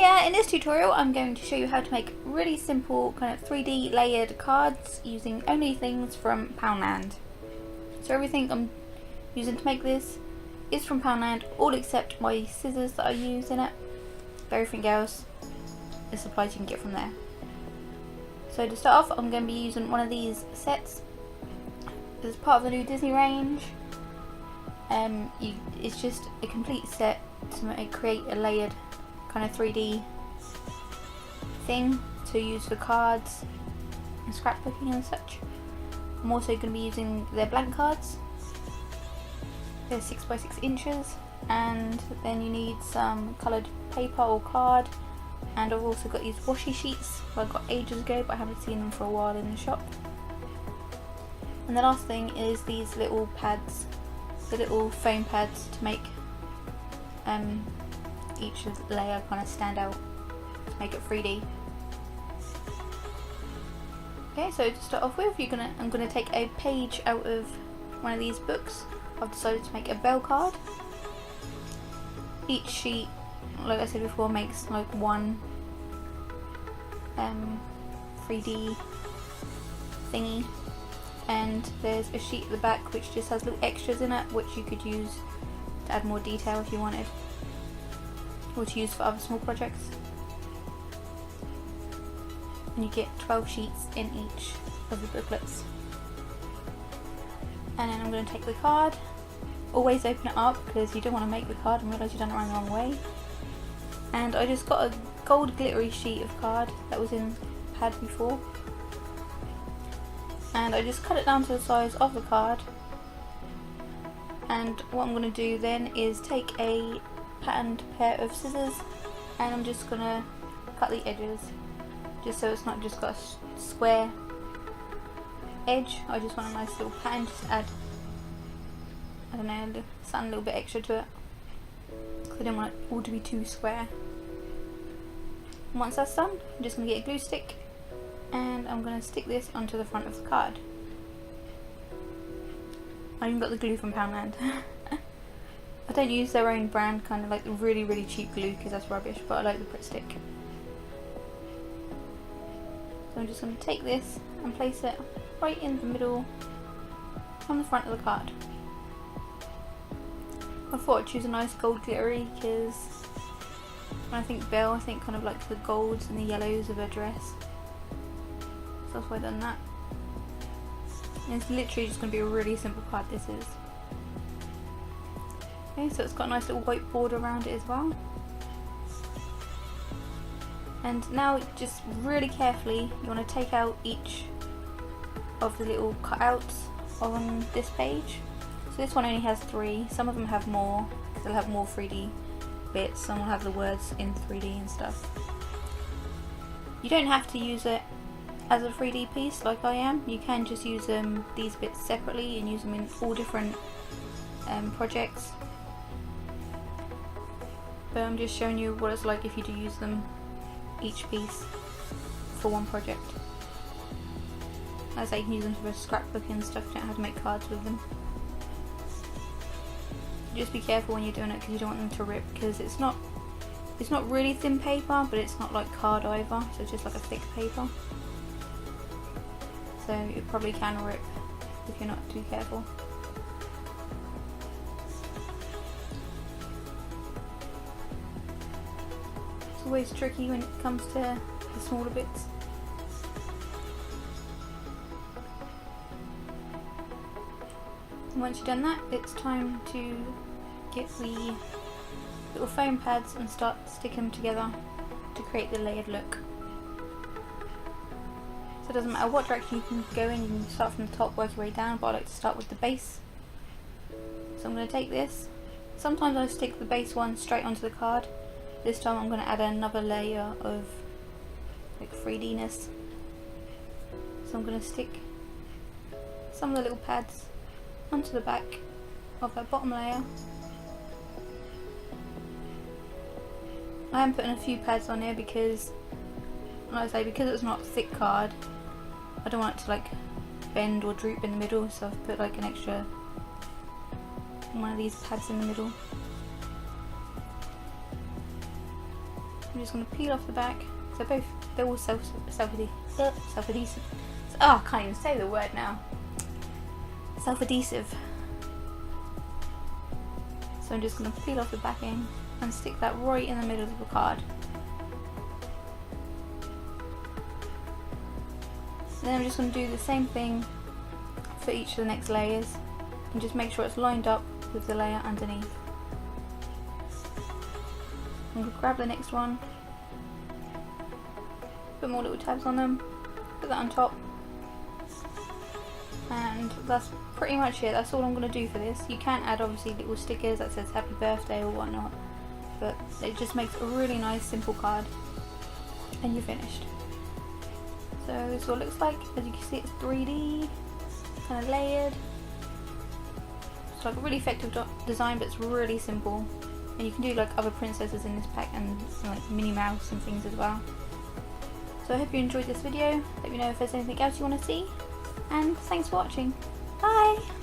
Hiya! In this tutorial I'm going to show you how to make really simple kind of 3D layered cards using only things from Poundland. So everything I'm using to make this is from Poundland, all except my scissors that I use in it. Everything else is supplies you can get from there. So to start off I'm going to be using one of these sets. This is part of the new Disney range. It's just a complete set to create a layered kind of 3D thing to use for cards and scrapbooking and such. I'm also going to be using their blank cards. They're 6 by 6 inches, and then you need some coloured paper or card, and I've also got these washi sheets I got ages ago but I haven't seen them for a while in the shop. And the last thing is these little pads, the little foam pads to make each layer kind of stand out to make it 3D. Okay, so to start off with, I'm gonna take a page out of one of these books. I've decided to make a bell card. Each sheet, like I said before, makes like one 3D thingy, and there's a sheet at the back which just has little extras in it which you could use to add more detail if you wanted, or to use for other small projects. And you get 12 sheets in each of the booklets. And then I'm going to take the card. Always open it up because you don't want to make the card and realise you've done it around the wrong way. And I just got a gold glittery sheet of card that was in pad before. And I just cut it down to the size of the card. And what I'm going to do then is take a patterned pair of scissors and I'm just going to cut the edges, just so it's not just got a square edge. I just want a nice little pattern, just add, I don't know, something a little bit extra to it, because I don't want it all to be too square. And once that's done, I'm just going to get a glue stick and I'm going to stick this onto the front of the card. I even got the glue from Poundland. I don't use their own brand, kind of like the really cheap glue, because that's rubbish, but I like the Pritt stick. So I'm just going to take this and place it right in the middle on the front of the card. I thought I'd choose a nice gold glittery because when I think Belle, I think kind of like the golds and the yellows of her dress. So that's why I've done that. And it's literally just going to be a really simple card, this is. Okay, so it's got a nice little white border around it as well. And now just really carefully you want to take out each of the little cutouts on this page. So this one only has 3, some of them have more because they'll have more 3D bits, some will have the words in 3D and stuff. You don't have to use it as a 3D piece like I am, you can just use these bits separately and use them in all different projects. But I'm just showing you what it's like if you do use them each piece for one project. As I say, you can use them for scrapbooking and stuff, you don't have to make cards with them. Just be careful when you're doing it because you don't want them to rip, because it's not really thin paper, but it's not like card either, so it's just like a thick paper. So it probably can rip if you're not too careful. It's always tricky when it comes to the smaller bits. And once you've done that, it's time to get the little foam pads and start sticking them together to create the layered look. So it doesn't matter what direction you can go in, you can start from the top, work your way down, but I like to start with the base. So I'm going to take this. Sometimes I stick the base one straight onto the card. This time I'm going to add another layer of like 3D-ness. So I'm going to stick some of the little pads onto the back of that bottom layer. I am putting a few pads on here because, like I say, because it's not thick card, I don't want it to like bend or droop in the middle, so I've put like an extra one of these pads in the middle. I'm just going to peel off the back. So they're all self-adhesive. Oh, I can't even say the word now. Self-adhesive. So I'm just going to peel off the backing and stick that right in the middle of the card. And then I'm just going to do the same thing for each of the next layers and just make sure it's lined up with the layer underneath. I'm going to grab the next one, put more little tabs on them, put that on top, and that's pretty much it. That's all I'm going to do for this. You can add obviously little stickers that says happy birthday or whatnot, but it just makes a really nice simple card and you're finished. So this is what it looks like. As you can see, it's 3D, kind of layered. It's like a really effective design, but it's really simple. And you can do like other princesses in this pack and like Minnie Mouse and things as well. So I hope you enjoyed this video. Let me know if there's anything else you want to see. And thanks for watching. Bye!